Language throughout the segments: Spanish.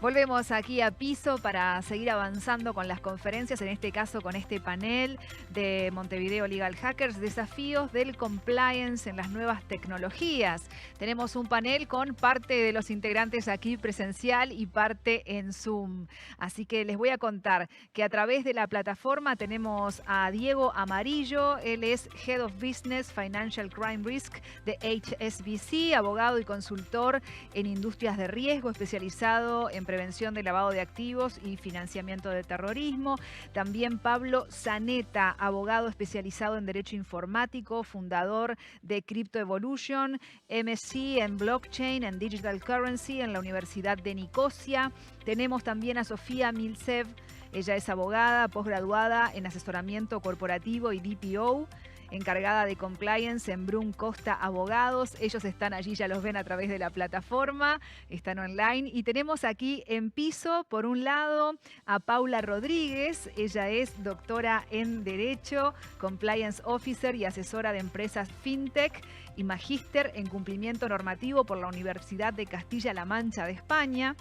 Volvemos aquí a Piso para seguir avanzando con las conferencias, en este caso con este panel de Montevideo Legal Hackers, desafíos del compliance en las nuevas tecnologías. Tenemos un panel con parte de los integrantes aquí presencial y parte en Zoom. Así que les voy a contar que a través de la plataforma tenemos a Diego Amarillo, él es Head of Business Financial Crime Risk de HSBC, abogado y consultor en industrias de riesgo, especializado en prevención de lavado de activos y financiamiento de terrorismo. También Pablo Zaneta, abogado especializado en derecho informático, fundador de Crypto Evolution, MSc en Blockchain and Digital Currency en la Universidad de Nicosia. Tenemos también a Sofía Milsev, ella es abogada, posgraduada en asesoramiento corporativo y DPO, encargada de compliance en Brum Costa Abogados. Ellos están allí, ya los ven a través de la plataforma, están online. Y tenemos aquí en Piso, por un lado, a Paula Rodríguez. Ella es doctora en Derecho, Compliance Officer y asesora de empresas FinTech y magíster en cumplimiento normativo por la Universidad de Castilla-La Mancha de España.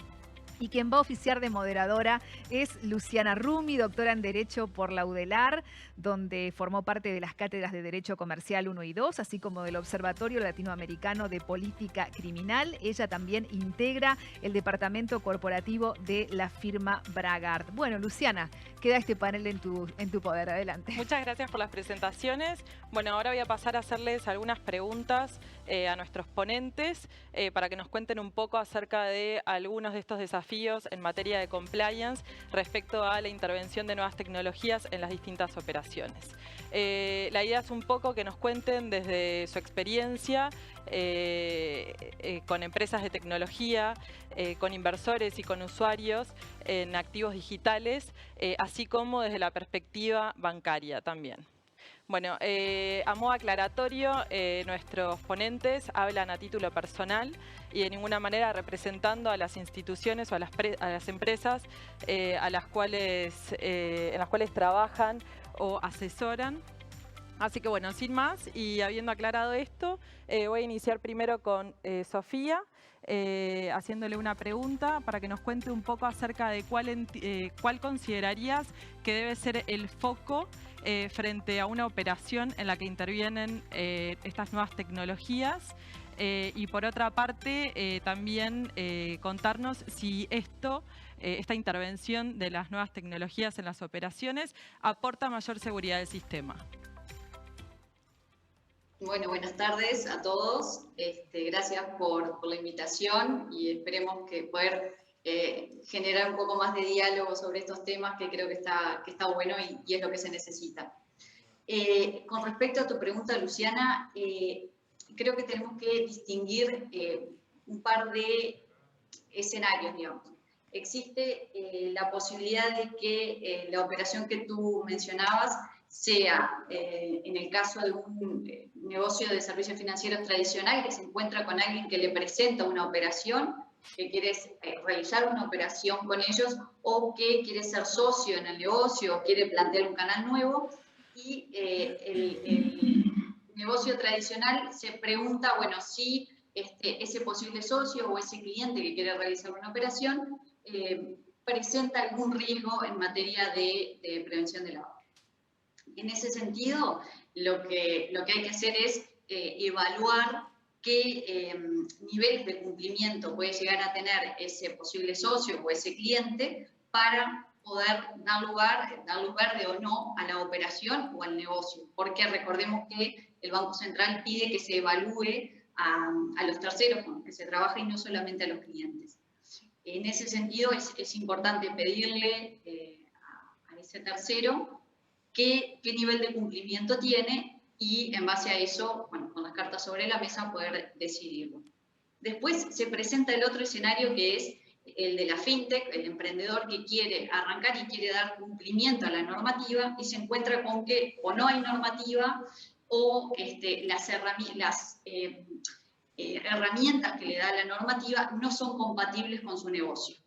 Y quien va a oficiar de moderadora es Luciana Rumi, doctora en Derecho por la UDELAR, donde formó parte de las cátedras de Derecho Comercial 1 y 2, así como del Observatorio Latinoamericano de Política Criminal. Ella también integra el departamento corporativo de la firma Bragard. Bueno, Luciana, queda este panel en tu poder. Adelante. Muchas gracias por las presentaciones. Bueno, ahora voy a pasar a hacerles algunas preguntas a nuestros ponentes para que nos cuenten un poco acerca de algunos de estos desafíos en materia de compliance respecto a la intervención de nuevas tecnologías en las distintas operaciones. La idea es un poco que nos cuenten desde su experiencia con empresas de tecnología, con inversores y con usuarios en activos digitales, así como desde la perspectiva bancaria también. Bueno, a modo aclaratorio, nuestros ponentes hablan a título personal y de ninguna manera representando a las instituciones o a las empresas en las cuales trabajan o asesoran. Así que bueno, sin más y habiendo aclarado esto, voy a iniciar primero con Sofía, haciéndole una pregunta para que nos cuente un poco acerca de cuál considerarías que debe ser el foco frente a una operación en la que intervienen estas nuevas tecnologías. Y por otra parte, también contarnos si esta intervención de las nuevas tecnologías en las operaciones aporta mayor seguridad del sistema. Bueno, buenas tardes a todos. Gracias por la invitación y esperemos que poder generar un poco más de diálogo sobre estos temas que creo que está bueno y es lo que se necesita. Con respecto a tu pregunta, Luciana, creo que tenemos que distinguir un par de escenarios, digamos. Existe la posibilidad de que la operación que tú mencionabas sea, en el caso de un negocio de servicios financieros tradicional, que se encuentra con alguien que le presenta una operación, que quiere realizar una operación con ellos, o que quiere ser socio en el negocio, o quiere plantear un canal nuevo, y el negocio tradicional se pregunta, bueno, si ese posible socio o ese cliente que quiere realizar una operación presenta algún riesgo en materia de prevención de lavado. En ese sentido, lo que hay que hacer es evaluar qué niveles de cumplimiento puede llegar a tener ese posible socio o ese cliente para poder dar luz verde o no a la operación o al negocio. Porque recordemos que el Banco Central pide que se evalúe a los terceros con los que se trabaja y no solamente a los clientes. En ese sentido, es importante pedirle a ese tercero qué nivel de cumplimiento tiene y en base a eso, bueno, con las cartas sobre la mesa, poder decidirlo. Después se presenta el otro escenario que es el de la fintech, el emprendedor que quiere arrancar y quiere dar cumplimiento a la normativa y se encuentra con que o no hay normativa o las herramientas que le da la normativa no son compatibles con su negocio.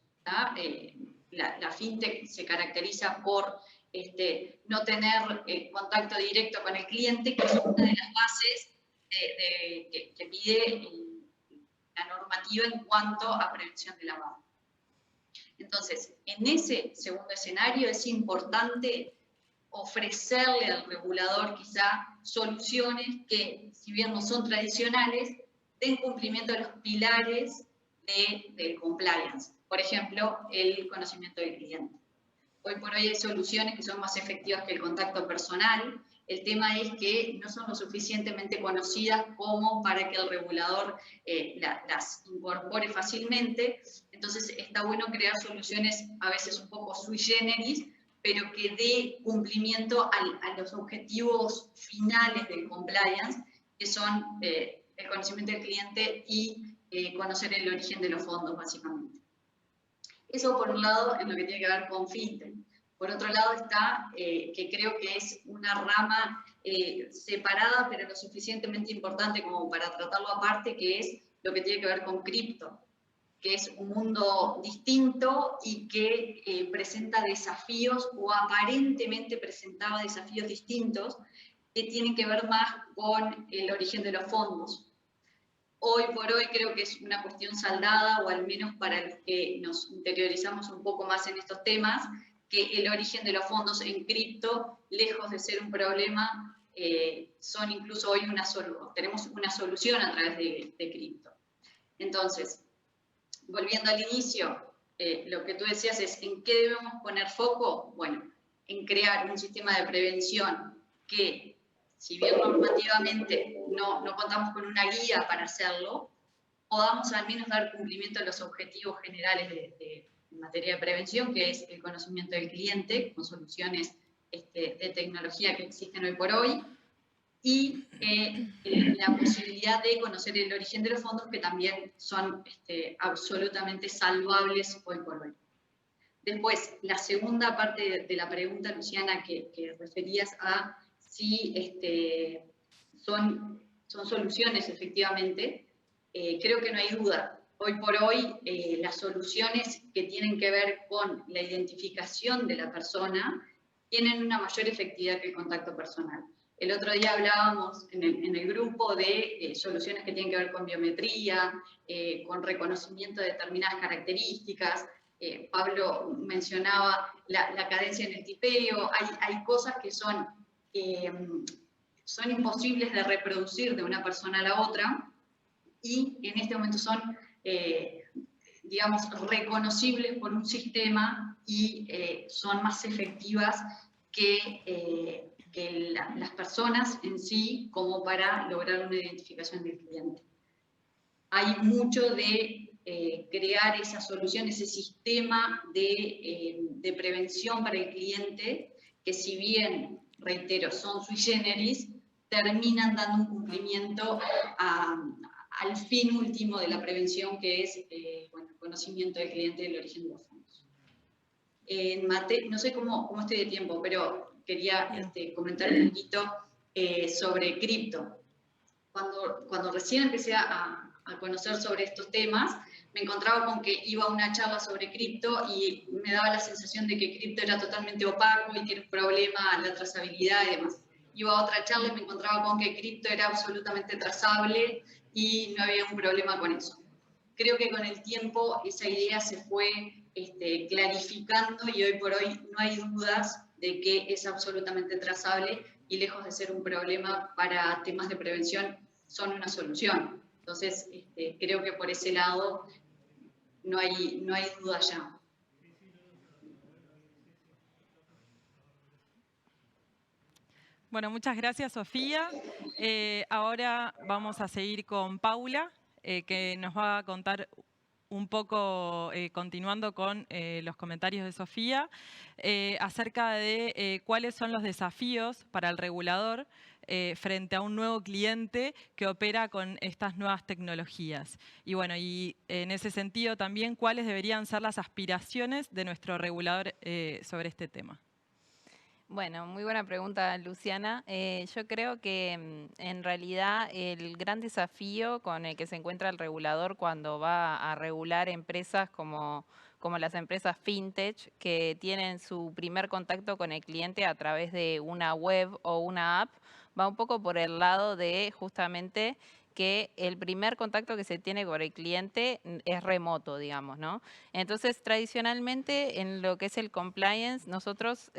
La fintech se caracteriza por no tener contacto directo con el cliente, que es una de las bases que pide la normativa en cuanto a prevención de lavado. Entonces, en ese segundo escenario es importante ofrecerle al regulador quizá soluciones que, si bien no son tradicionales, den cumplimiento a los pilares del compliance. Por ejemplo, el conocimiento del cliente. Hoy por hoy hay soluciones que son más efectivas que el contacto personal. El tema es que no son lo suficientemente conocidas como para que el regulador las incorpore fácilmente. Entonces está bueno crear soluciones a veces un poco sui generis, pero que dé cumplimiento a los objetivos finales del compliance, que son el conocimiento del cliente y conocer el origen de los fondos, básicamente. Eso por un lado en lo que tiene que ver con fintech. Por otro lado está, que creo que es una rama separada, pero lo suficientemente importante como para tratarlo aparte, que es lo que tiene que ver con cripto, que es un mundo distinto y que presenta desafíos, o aparentemente presentaba desafíos distintos, que tienen que ver más con el origen de los fondos. Hoy por hoy creo que es una cuestión saldada, o al menos para los que nos interiorizamos un poco más en estos temas, que el origen de los fondos en cripto, lejos de ser un problema, son incluso hoy tenemos una solución a través de cripto. Entonces, volviendo al inicio, lo que tú decías es, ¿en qué debemos poner foco? Bueno, en crear un sistema de prevención que, si bien normativamente no contamos con una guía para hacerlo, podamos al menos dar cumplimiento a los objetivos generales en materia de prevención, que es el conocimiento del cliente, con soluciones de tecnología que existen hoy por hoy, y la posibilidad de conocer el origen de los fondos, que también son absolutamente salvables hoy por hoy. Después, la segunda parte de la pregunta, Luciana, que referías a si son soluciones, efectivamente, creo que no hay duda. Hoy por hoy, las soluciones que tienen que ver con la identificación de la persona tienen una mayor efectividad que el contacto personal. El otro día hablábamos en el grupo de soluciones que tienen que ver con biometría, con reconocimiento de determinadas características. Pablo mencionaba la cadencia en el tipeo. Hay cosas que son imposibles de reproducir de una persona a la otra, y en este momento son, digamos, reconocibles por un sistema y son más efectivas que las personas en sí, como para lograr una identificación del cliente. Hay mucho de crear esa solución, ese sistema de prevención para el cliente, que si bien, reitero, son sui generis, terminan dando un cumplimiento al fin último de la prevención, que es bueno, el conocimiento del cliente del origen de los fondos. No sé cómo estoy de tiempo, pero quería comentar un poquito sobre cripto. Cuando recién empecé a conocer sobre estos temas, me encontraba con que iba a una charla sobre cripto y me daba la sensación de que cripto era totalmente opaco y que era un problema la trazabilidad y demás. Iba a otra charla y me encontraba con que cripto era absolutamente trazable y no había un problema con eso. Creo que con el tiempo esa idea se fue clarificando, y hoy por hoy no hay dudas de que es absolutamente trazable, y lejos de ser un problema para temas de prevención, son una solución. Entonces, creo que por ese lado no hay duda ya. Bueno, muchas gracias, Sofía. Ahora vamos a seguir con Paula, que nos va a contar un poco, continuando con los comentarios de Sofía, acerca de cuáles son los desafíos para el regulador frente a un nuevo cliente que opera con estas nuevas tecnologías. Y bueno, y en ese sentido también, cuáles deberían ser las aspiraciones de nuestro regulador sobre este tema. Bueno, muy buena pregunta, Luciana. Yo creo que en realidad el gran desafío con el que se encuentra el regulador cuando va a regular empresas como las empresas fintech, que tienen su primer contacto con el cliente a través de una web o una app, va un poco por el lado de justamente que el primer contacto que se tiene con el cliente es remoto, digamos, ¿no? Entonces, tradicionalmente, en lo que es el compliance, nosotros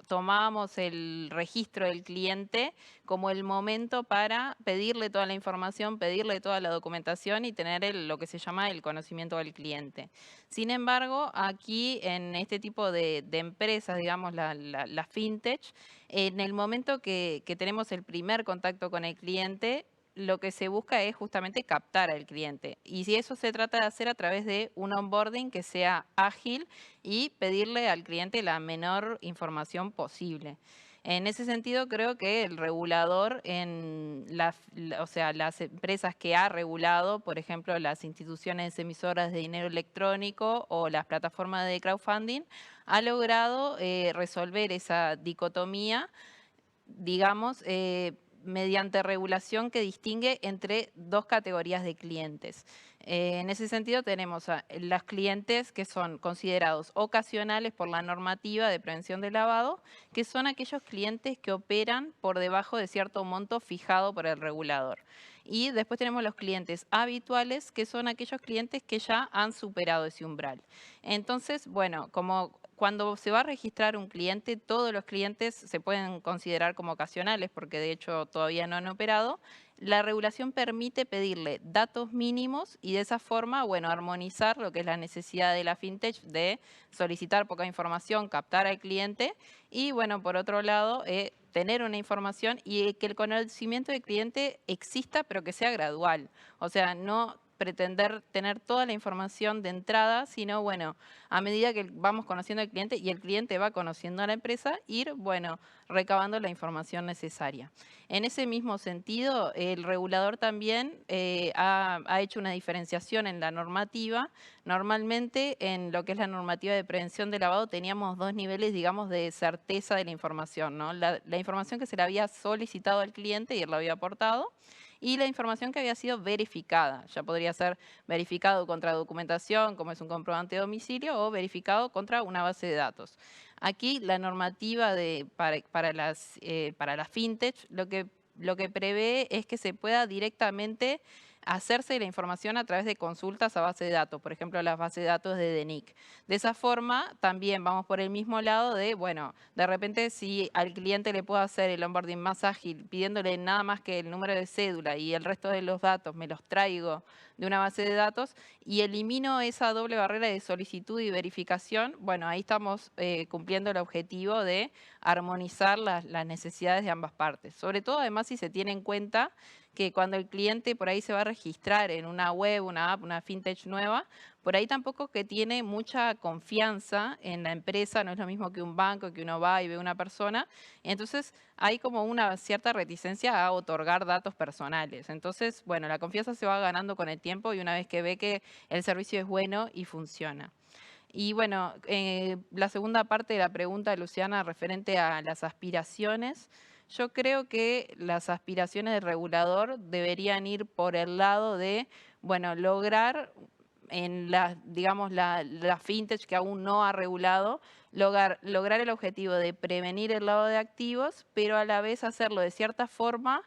tomábamos el registro del cliente como el momento para pedirle toda la información, pedirle toda la documentación y tener lo que se llama el conocimiento del cliente. Sin embargo, aquí en este tipo de empresas, digamos, la fintech, en el momento que tenemos el primer contacto con el cliente, lo que se busca es justamente captar al cliente. Y si eso se trata de hacer a través de un onboarding que sea ágil y pedirle al cliente la menor información posible. En ese sentido, creo que el regulador en o sea, las empresas que ha regulado, por ejemplo, las instituciones emisoras de dinero electrónico o las plataformas de crowdfunding, ha logrado resolver esa dicotomía, digamos, mediante regulación que distingue entre dos categorías de clientes. En ese sentido tenemos a los clientes que son considerados ocasionales por la normativa de prevención de lavado, que son aquellos clientes que operan por debajo de cierto monto fijado por el regulador. Y después tenemos los clientes habituales, que son aquellos clientes que ya han superado ese umbral. Entonces, bueno, como cuando se va a registrar un cliente, todos los clientes se pueden considerar como ocasionales, porque de hecho todavía no han operado. La regulación permite pedirle datos mínimos y de esa forma, bueno, armonizar lo que es la necesidad de la fintech de solicitar poca información, captar al cliente y, bueno, por otro lado, tener una información y que el conocimiento del cliente exista, pero que sea gradual. O sea, no pretender tener toda la información de entrada, sino, bueno, a medida que vamos conociendo al cliente y el cliente va conociendo a la empresa, ir, bueno, recabando la información necesaria. En ese mismo sentido, el regulador también ha hecho una diferenciación en la normativa. Normalmente, en lo que es la normativa de prevención de lavado, teníamos dos niveles, digamos, de certeza de la información, ¿no? La información que se le había solicitado al cliente y él la había aportado, y la información que había sido verificada. Ya podría ser verificado contra documentación, como es un comprobante de domicilio, o verificado contra una base de datos. Aquí la normativa para las fintech lo que prevé es que se pueda directamente hacerse la información a través de consultas a base de datos, por ejemplo, las bases de datos de DENIC. De esa forma, también vamos por el mismo lado de, bueno, de repente si al cliente le puedo hacer el onboarding más ágil, pidiéndole nada más que el número de cédula y el resto de los datos me los traigo de una base de datos y elimino esa doble barrera de solicitud y verificación, bueno, ahí estamos cumpliendo el objetivo de armonizar las necesidades de ambas partes. Sobre todo, además, si se tiene en cuenta que cuando el cliente por ahí se va a registrar en una web, una app, una fintech nueva, por ahí tampoco que tiene mucha confianza en la empresa, no es lo mismo que un banco, que uno va y ve una persona. Entonces hay como una cierta reticencia a otorgar datos personales. Entonces, bueno, la confianza se va ganando con el tiempo y una vez que ve que el servicio es bueno y funciona. Y bueno, la segunda parte de la pregunta de Luciana referente a las aspiraciones. Yo creo que las aspiraciones del regulador deberían ir por el lado de, bueno, lograr en digamos, la fintech que aún no ha regulado, lograr el objetivo de prevenir el lavado de activos, pero a la vez hacerlo de cierta forma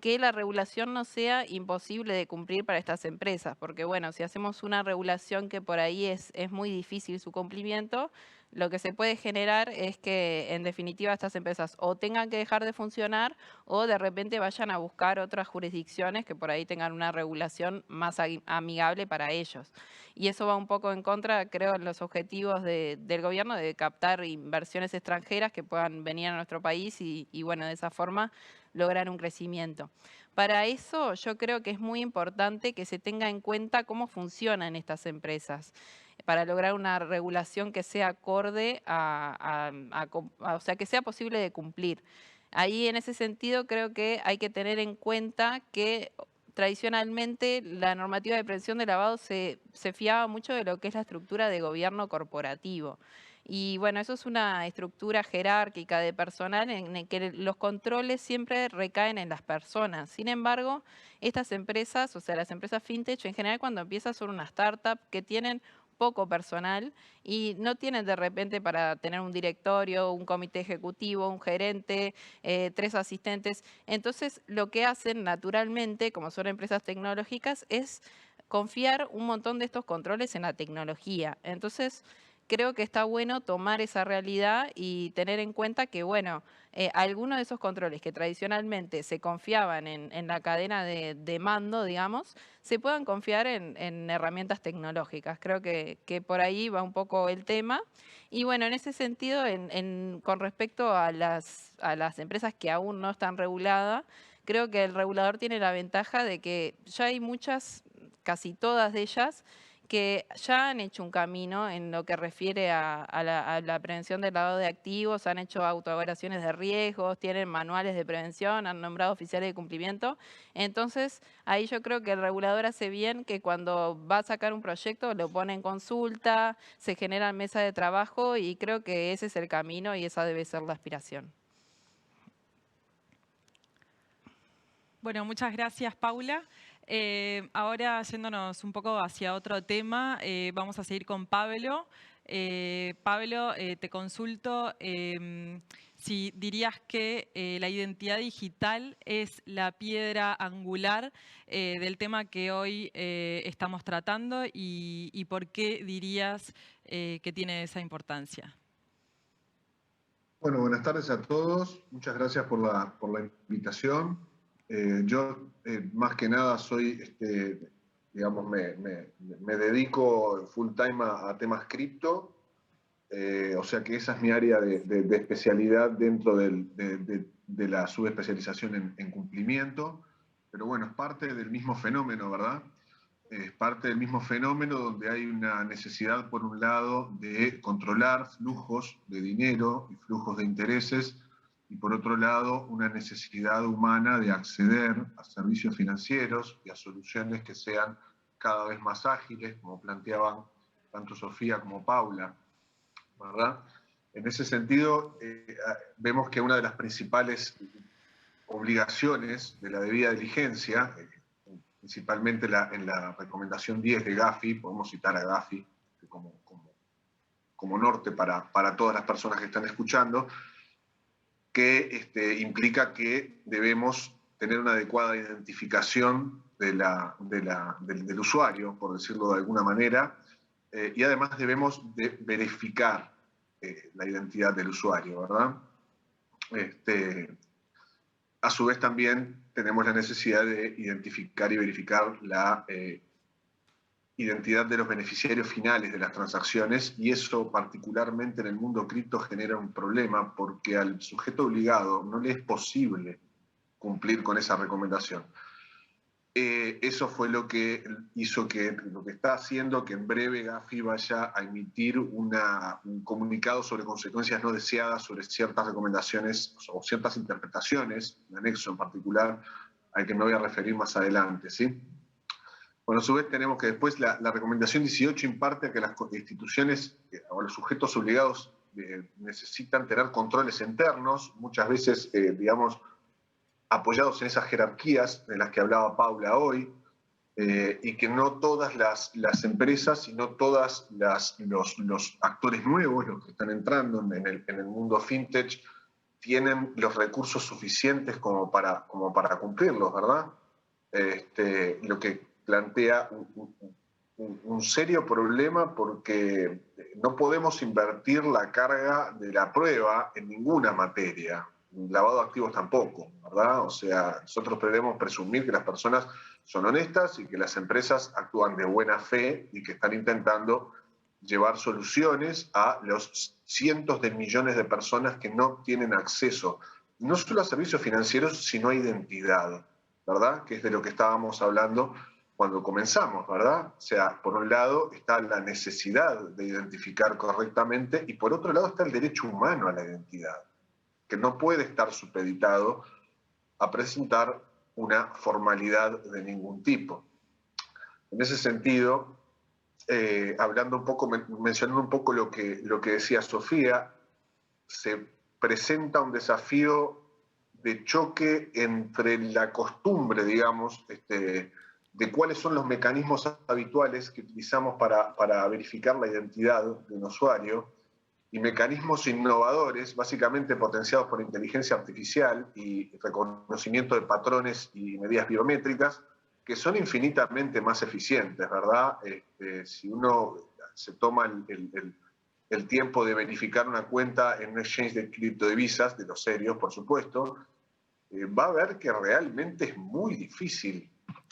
que la regulación no sea imposible de cumplir para estas empresas, porque bueno, si hacemos una regulación que por ahí es muy difícil su cumplimiento, lo que se puede generar es que en definitiva estas empresas o tengan que dejar de funcionar o de repente vayan a buscar otras jurisdicciones que por ahí tengan una regulación más amigable para ellos. Y eso va un poco en contra, creo, en los objetivos del gobierno de captar inversiones extranjeras que puedan venir a nuestro país y bueno, de esa forma lograr un crecimiento. Para eso yo creo que es muy importante que se tenga en cuenta cómo funcionan estas empresas para lograr una regulación que sea acorde o sea, que sea posible de cumplir. Ahí en ese sentido creo que hay que tener en cuenta que tradicionalmente la normativa de prevención de lavado se fiaba mucho de lo que es la estructura de gobierno corporativo. Y bueno, eso es una estructura jerárquica de personal en el que los controles siempre recaen en las personas. Sin embargo, estas empresas, o sea, las empresas fintech en general cuando empiezan son una startup que tienen poco personal y no tienen de repente para tener un directorio, un comité ejecutivo, un gerente, 3 asistentes. Entonces, lo que hacen naturalmente, como son empresas tecnológicas, es confiar un montón de estos controles en la tecnología. Entonces, creo que está bueno tomar esa realidad y tener en cuenta que, bueno, algunos de esos controles que tradicionalmente se confiaban en la cadena de mando, digamos, se puedan confiar en herramientas tecnológicas. Creo que por ahí va un poco el tema. Y bueno, en ese sentido, con respecto a las empresas que aún no están reguladas, creo que el regulador tiene la ventaja de que ya hay muchas, casi todas de ellas, que ya han hecho un camino en lo que refiere a la prevención del lavado de activos, han hecho autoevaluaciones de riesgos, tienen manuales de prevención, han nombrado oficiales de cumplimiento. Entonces, ahí yo creo que el regulador hace bien que cuando va a sacar un proyecto lo pone en consulta, se generan mesas de trabajo y creo que ese es el camino y esa debe ser la aspiración. Bueno, muchas gracias, Paula. Ahora, yéndonos un poco hacia otro tema, vamos a seguir con Pablo. Pablo, te consulto si dirías que la identidad digital es la piedra angular del tema que hoy estamos tratando y por qué dirías que tiene esa importancia. Bueno, buenas tardes a todos. Muchas gracias por la invitación. Yo, más que nada, soy, digamos, me dedico full time a temas cripto, o sea que esa es mi área de especialidad dentro de la subespecialización en cumplimiento, pero bueno, es parte del mismo fenómeno, ¿verdad? Es parte del mismo fenómeno donde hay una necesidad, por un lado, de controlar flujos de dinero y flujos de intereses, y por otro lado, una necesidad humana de acceder a servicios financieros y a soluciones que sean cada vez más ágiles, como planteaban tanto Sofía como Paula, ¿verdad? En ese sentido, vemos que una de las principales obligaciones de la debida diligencia, principalmente en la recomendación 10 de Gafi, podemos citar a Gafi como norte para todas las personas que están escuchando, que implica que debemos tener una adecuada identificación del usuario, por decirlo de alguna manera, y además debemos de verificar la identidad del usuario, ¿verdad? A su vez también tenemos la necesidad de identificar y verificar la identidad de los beneficiarios finales de las transacciones, y eso particularmente en el mundo cripto genera un problema porque al sujeto obligado no le es posible cumplir con esa recomendación. Eso fue lo que hizo lo que está haciendo que en breve Gafi vaya a emitir un comunicado sobre consecuencias no deseadas sobre ciertas recomendaciones o ciertas interpretaciones, un anexo en particular al que me voy a referir más adelante, ¿sí? Bueno, a su vez tenemos que después la recomendación 18 imparte a que las instituciones o los sujetos obligados necesitan tener controles internos, muchas veces, digamos, apoyados en esas jerarquías de las que hablaba Paula hoy, y que no todas las empresas y no todos los actores nuevos, los que están entrando en el mundo fintech, tienen los recursos suficientes como para cumplirlos, ¿verdad? Lo que plantea un serio problema porque no podemos invertir la carga de la prueba en ninguna materia. Lavado de activos tampoco, ¿verdad? O sea, nosotros debemos presumir que las personas son honestas y que las empresas actúan de buena fe y que están intentando llevar soluciones a los cientos de millones de personas que no tienen acceso, no solo a servicios financieros, sino a identidad, ¿verdad? Que es de lo que estábamos hablando cuando comenzamos, ¿verdad? O sea, por un lado está la necesidad de identificar correctamente y por otro lado está el derecho humano a la identidad, que no puede estar supeditado a presentar una formalidad de ningún tipo. En ese sentido, hablando un poco, mencionando un poco lo que decía Sofía, se presenta un desafío de choque entre la costumbre, digamos, de cuáles son los mecanismos habituales que utilizamos para verificar la identidad de un usuario, y mecanismos innovadores, básicamente potenciados por inteligencia artificial y reconocimiento de patrones y medidas biométricas, que son infinitamente más eficientes, ¿verdad? Si uno se toma el tiempo de verificar una cuenta en un exchange de criptodivisas, de los serios, por supuesto, va a ver que realmente es muy difícil,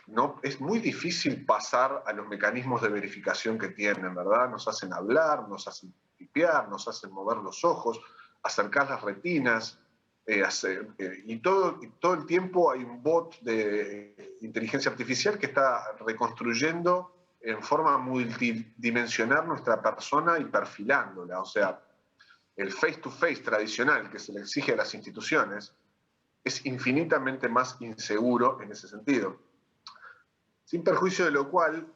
¿no? Es muy difícil pasar a los mecanismos de verificación que tienen, ¿verdad? Nos hacen hablar, nos hacen tipear, nos hacen mover los ojos, acercar las retinas, y todo el tiempo hay un bot de inteligencia artificial que está reconstruyendo en forma multidimensional nuestra persona y perfilándola. O sea, el face-to-face tradicional que se le exige a las instituciones es infinitamente más inseguro en ese sentido. Sin perjuicio de lo cual,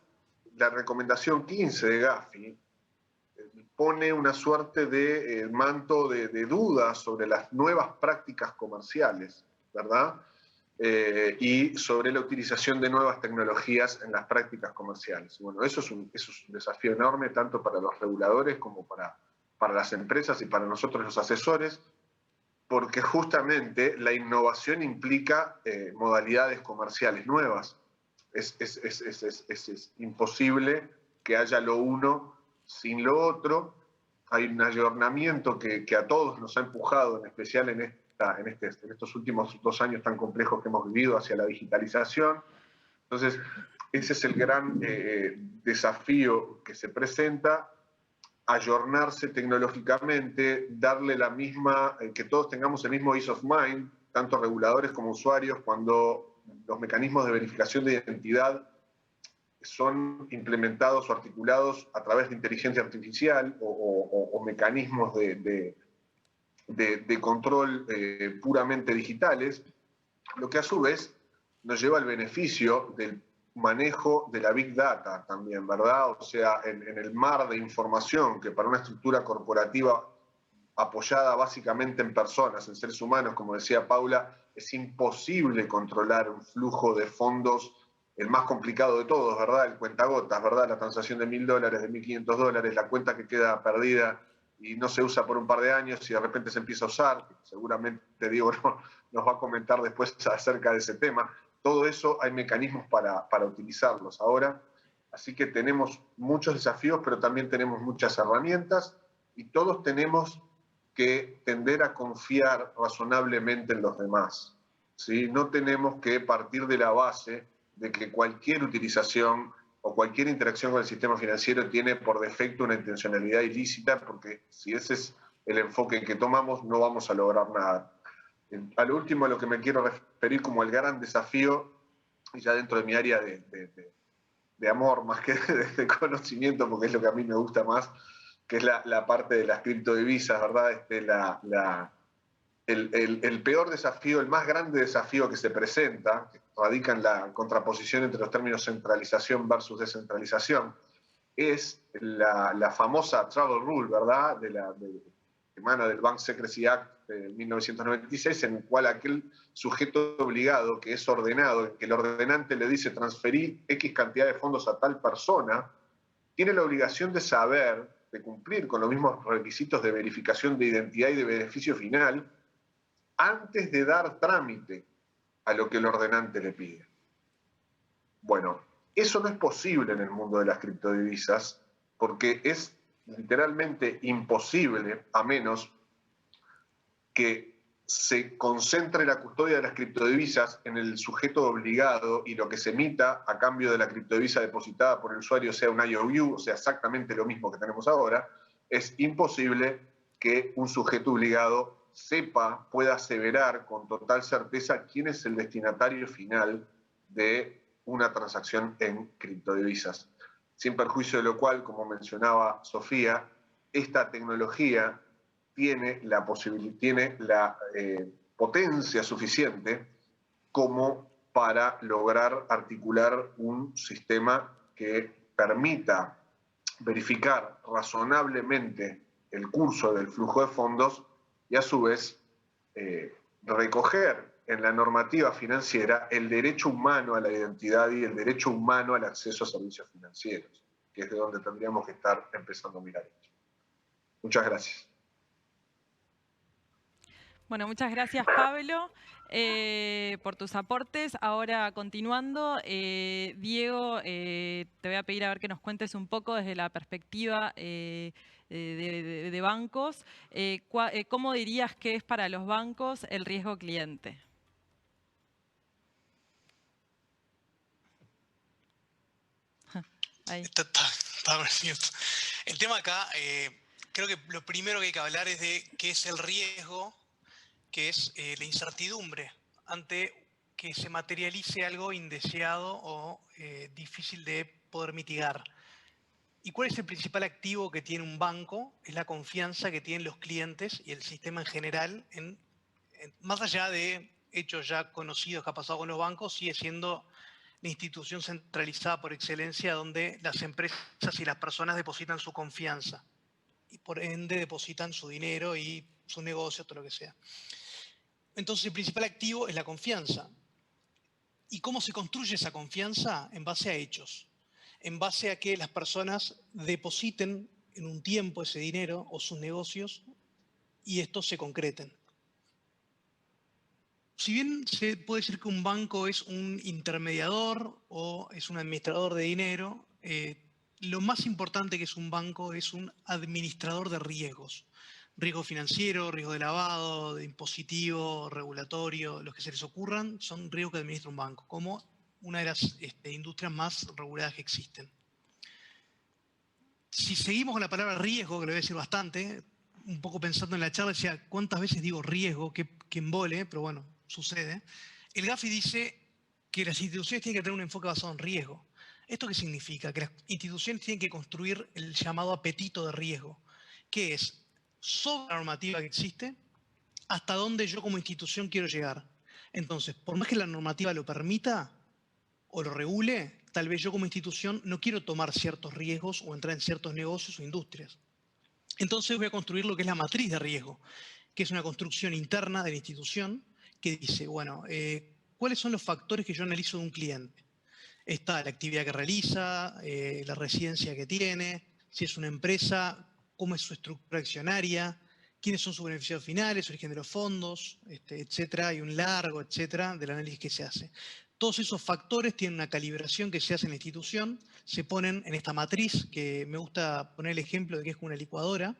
la recomendación 15 de Gafi pone una suerte de manto de dudas sobre las nuevas prácticas comerciales, ¿verdad? Y sobre la utilización de nuevas tecnologías en las prácticas comerciales. Bueno, eso es un desafío enorme, tanto para los reguladores como para las empresas y para nosotros los asesores, porque justamente la innovación implica modalidades comerciales nuevas. Es imposible que haya lo uno sin lo otro. Hay un ayornamiento que a todos nos ha empujado, en especial en estos últimos 2 años tan complejos que hemos vivido, hacia la digitalización. Entonces, ese es el gran desafío que se presenta: ayornarse tecnológicamente, darle la misma, que todos tengamos el mismo ease of mind, tanto reguladores como usuarios, cuando los mecanismos de verificación de identidad son implementados o articulados a través de inteligencia artificial o mecanismos de control puramente digitales, lo que a su vez nos lleva al beneficio del manejo de la Big Data también, ¿verdad? O sea, en el mar de información que para una estructura corporativa apoyada básicamente en personas, en seres humanos, como decía Paula, es imposible controlar un flujo de fondos, el más complicado de todos, ¿verdad? El cuentagotas, ¿verdad? La transacción de $1.000, de $1.500, la cuenta que queda perdida y no se usa por un par de años y de repente se empieza a usar. Seguramente Diego nos va a comentar después acerca de ese tema. Todo eso hay mecanismos para utilizarlos ahora. Así que tenemos muchos desafíos, pero también tenemos muchas herramientas, y todos tenemos que tender a confiar razonablemente en los demás, ¿sí? No tenemos que partir de la base de que cualquier utilización o cualquier interacción con el sistema financiero tiene por defecto una intencionalidad ilícita, porque si ese es el enfoque que tomamos, no vamos a lograr nada. A lo último, a lo que me quiero referir como el gran desafío, y ya dentro de mi área de amor más que de conocimiento, porque es lo que a mí me gusta más, que es la parte de las criptodivisas, ¿verdad? El peor desafío, el más grande desafío que se presenta, que radica en la contraposición entre los términos centralización versus descentralización, es la famosa Travel Rule, ¿verdad? Que emana del Bank Secrecy Act de 1996, en el cual aquel sujeto obligado que es ordenado, que el ordenante le dice transferir X cantidad de fondos a tal persona, tiene la obligación de saber, de cumplir con los mismos requisitos de verificación de identidad y de beneficio final antes de dar trámite a lo que el ordenante le pide. Bueno, eso no es posible en el mundo de las criptodivisas, porque es literalmente imposible, a menos que se concentre la custodia de las criptodivisas en el sujeto obligado y lo que se emita a cambio de la criptodivisa depositada por el usuario sea un IOU, o sea, exactamente lo mismo que tenemos ahora. Es imposible que un sujeto obligado pueda aseverar con total certeza quién es el destinatario final de una transacción en criptodivisas. Sin perjuicio de lo cual, como mencionaba Sofía, esta tecnología tiene la potencia suficiente como para lograr articular un sistema que permita verificar razonablemente el curso del flujo de fondos y a su vez recoger en la normativa financiera el derecho humano a la identidad y el derecho humano al acceso a servicios financieros, que es de donde tendríamos que estar empezando a mirar esto. Muchas gracias. Bueno, muchas gracias, Pablo, por tus aportes. Ahora, continuando, Diego, te voy a pedir a ver que nos cuentes un poco desde la perspectiva de bancos. ¿Cómo dirías que es para los bancos el riesgo cliente? Ahí. El tema acá, creo que lo primero que hay que hablar es de qué es el riesgo, que es la incertidumbre ante que se materialice algo indeseado o difícil de poder mitigar. ¿Y cuál es el principal activo que tiene un banco? Es la confianza que tienen los clientes y el sistema en general, más allá de hechos ya conocidos que ha pasado con los bancos, sigue siendo la institución centralizada por excelencia donde las empresas y las personas depositan su confianza y por ende depositan su dinero y su negocio, todo lo que sea. Entonces el principal activo es la confianza. ¿Y cómo se construye esa confianza? En base a hechos, en base a que las personas depositen en un tiempo ese dinero o sus negocios y estos se concreten. Si bien se puede decir que un banco es un intermediador o es un administrador de dinero, lo más importante que es un banco es un administrador de riesgos. Riesgo financiero, riesgo de lavado, de impositivo, regulatorio, los que se les ocurran, son riesgos que administra un banco, como una de las industrias más reguladas que existen. Si seguimos con la palabra riesgo, que lo voy a decir bastante, un poco pensando en la charla, decía, ¿cuántas veces digo riesgo? Que embole, pero bueno, sucede. El Gafi dice que las instituciones tienen que tener un enfoque basado en riesgo. ¿Esto qué significa? Que las instituciones tienen que construir el llamado apetito de riesgo, que es sobre la normativa que existe, hasta dónde yo como institución quiero llegar. Entonces, por más que la normativa lo permita o lo regule, tal vez yo como institución no quiero tomar ciertos riesgos o entrar en ciertos negocios o industrias. Entonces voy a construir lo que es la matriz de riesgo, que es una construcción interna de la institución que dice, bueno, ¿cuáles son los factores que yo analizo de un cliente? Está la actividad que realiza, la residencia que tiene, si es una empresa, cómo es su estructura accionaria, quiénes son sus beneficiarios finales, origen de los fondos, etcétera, hay un largo, etcétera, del análisis que se hace. Todos esos factores tienen una calibración que se hace en la institución, se ponen en esta matriz, que me gusta poner el ejemplo de que es como una licuadora,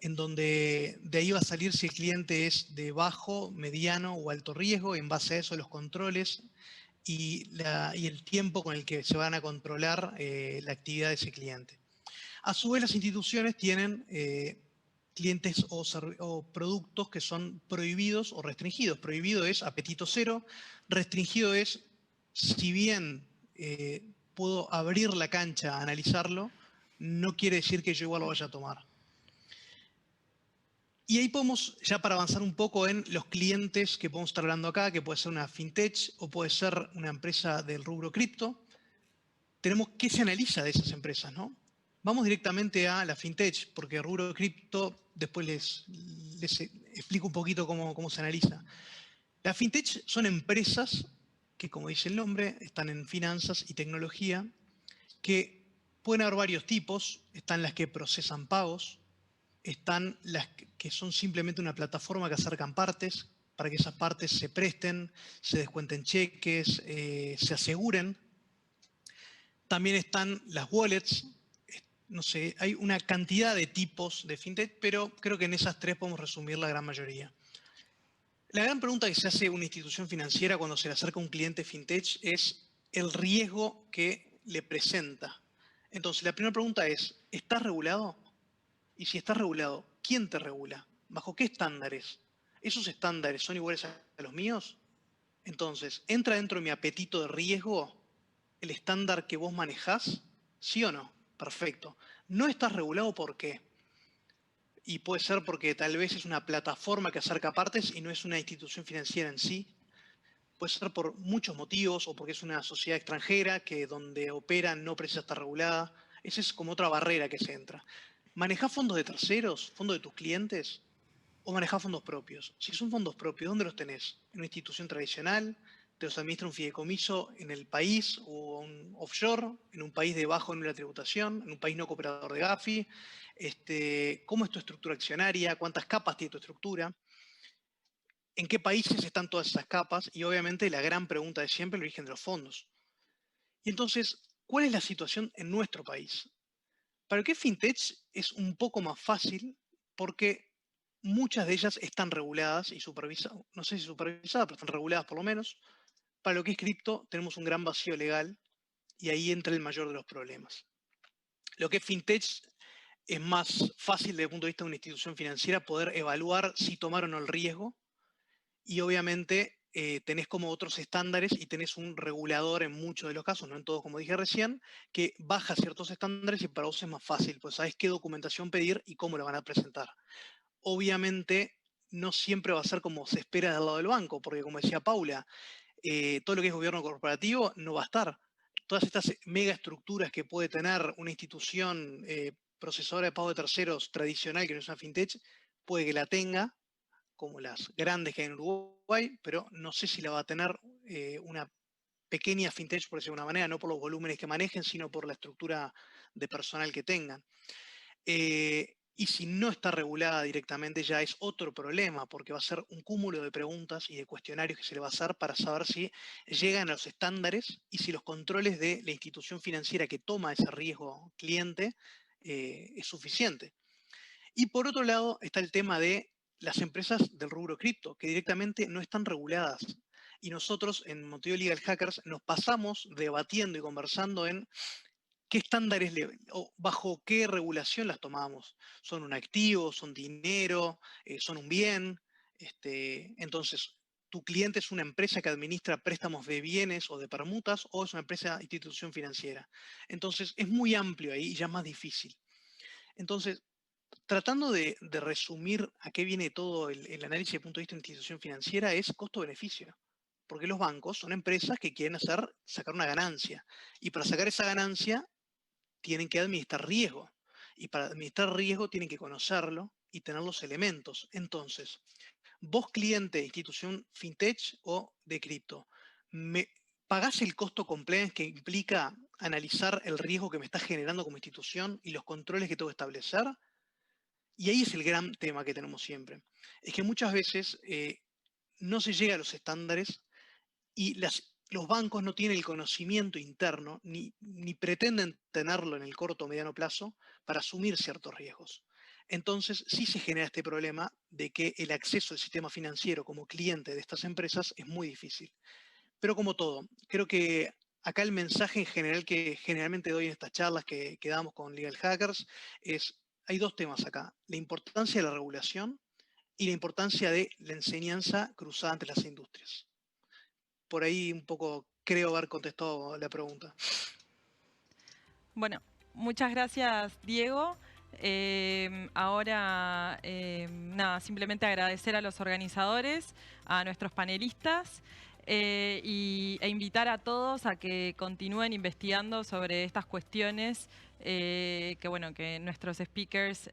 en donde de ahí va a salir si el cliente es de bajo, mediano o alto riesgo, y en base a eso los controles y el tiempo con el que se van a controlar la actividad de ese cliente. A su vez, las instituciones tienen clientes o productos que son prohibidos o restringidos. Prohibido es apetito cero, restringido es, si bien puedo abrir la cancha a analizarlo, no quiere decir que yo igual lo vaya a tomar. Y ahí podemos, ya para avanzar un poco en los clientes que podemos estar hablando acá, que puede ser una fintech o puede ser una empresa del rubro cripto, tenemos qué se analiza de esas empresas, ¿no? Vamos directamente a la fintech, porque el rubro cripto, después les explico un poquito cómo se analiza. Las fintech son empresas que, como dice el nombre, están en finanzas y tecnología, que pueden haber varios tipos. Están las que procesan pagos, están las que son simplemente una plataforma que acercan partes para que esas partes se presten, se descuenten cheques, se aseguren. También están las wallets. No sé, hay una cantidad de tipos de fintech, pero creo que en esas tres podemos resumir la gran mayoría. La gran pregunta que se hace una institución financiera cuando se le acerca a un cliente fintech es el riesgo que le presenta. Entonces, la primera pregunta es, ¿estás regulado? Y si estás regulado, ¿quién te regula? ¿Bajo qué estándares? ¿Esos estándares son iguales a los míos? Entonces, ¿entra dentro de mi apetito de riesgo el estándar que vos manejás? ¿Sí o no? Perfecto. ¿No estás regulado por qué? Y puede ser porque tal vez es una plataforma que acerca partes y no es una institución financiera en sí. Puede ser por muchos motivos o porque es una sociedad extranjera que donde opera no precisa estar regulada. Esa es como otra barrera que se entra. ¿Manejás fondos de terceros? ¿Fondos de tus clientes? o manejás fondos propios. Si son fondos propios, ¿dónde los tenés? ¿En una institución tradicional? ¿Te los administra un fideicomiso en el país o un offshore? ¿En un país de bajo nivel de tributación? ¿En un país no cooperador de Gafi? ¿Cómo es tu estructura accionaria? ¿Cuántas capas tiene tu estructura? ¿En qué países están todas esas capas? Y obviamente la gran pregunta de siempre, el origen de los fondos. Y entonces, ¿cuál es la situación en nuestro país? Para lo que es fintech es un poco más fácil porque muchas de ellas están reguladas y supervisadas, no sé si supervisadas, pero están reguladas por lo menos. Para lo que es cripto tenemos un gran vacío legal y ahí entra el mayor de los problemas. Lo que es fintech es más fácil desde el punto de vista de una institución financiera poder evaluar si tomaron el riesgo y obviamente tenés como otros estándares y tenés un regulador en muchos de los casos, no en todos como dije recién, que baja ciertos estándares y para vos es más fácil, pues sabés qué documentación pedir y cómo la van a presentar. Obviamente no siempre va a ser como se espera del lado del banco, porque como decía Paula, todo lo que es gobierno corporativo no va a estar. Todas estas mega estructuras que puede tener una institución procesadora de pago de terceros tradicional, que no es una fintech, puede que la tenga, como las grandes que hay en Uruguay, pero no sé si la va a tener una pequeña fintech, por decirlo de una manera, no por los volúmenes que manejen, sino por la estructura de personal que tengan. Y si no está regulada directamente ya es otro problema, porque va a ser un cúmulo de preguntas y de cuestionarios que se le va a hacer para saber si llegan a los estándares y si los controles de la institución financiera que toma ese riesgo cliente es suficiente. Y por otro lado está el tema de las empresas del rubro cripto, que directamente no están reguladas. Y nosotros en Montevideo Legal Hackers nos pasamos debatiendo y conversando en qué estándares o bajo qué regulación las tomamos. ¿Son un activo? ¿Son dinero? ¿Son un bien? Entonces, ¿tu cliente es una empresa que administra préstamos de bienes o de permutas o es una empresa institución financiera? Entonces, es muy amplio ahí y ya es más difícil. Entonces, tratando de resumir a qué viene todo el análisis desde el punto de vista de institución financiera es costo-beneficio. Porque los bancos son empresas que quieren sacar una ganancia. Y para sacar esa ganancia tienen que administrar riesgo. Y para administrar riesgo tienen que conocerlo y tener los elementos. Entonces, vos cliente, institución fintech o de cripto, ¿pagás el costo compliance que implica analizar el riesgo que me está generando como institución y los controles que tengo que establecer? Y ahí es el gran tema que tenemos siempre. Es que muchas veces no se llega a los estándares y los bancos no tienen el conocimiento interno ni pretenden tenerlo en el corto o mediano plazo para asumir ciertos riesgos. Entonces sí se genera este problema de que el acceso al sistema financiero como cliente de estas empresas es muy difícil. Pero como todo, creo que acá el mensaje en general que generalmente doy en estas charlas que damos con Legal Hackers es: hay dos temas acá, la importancia de la regulación y la importancia de la enseñanza cruzada entre las industrias. Por ahí un poco creo haber contestado la pregunta. Bueno, muchas gracias, Diego. Ahora, nada, simplemente agradecer a los organizadores, a nuestros panelistas e invitar a todos a que continúen investigando sobre estas cuestiones que nuestros speakers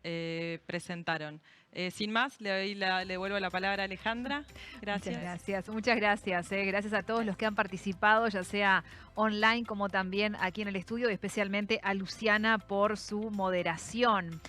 presentaron. Sin más, le devuelvo la palabra a Alejandra. Gracias. Muchas gracias. Gracias a todos los que han participado, ya sea online como también aquí en el estudio, y especialmente a Luciana por su moderación.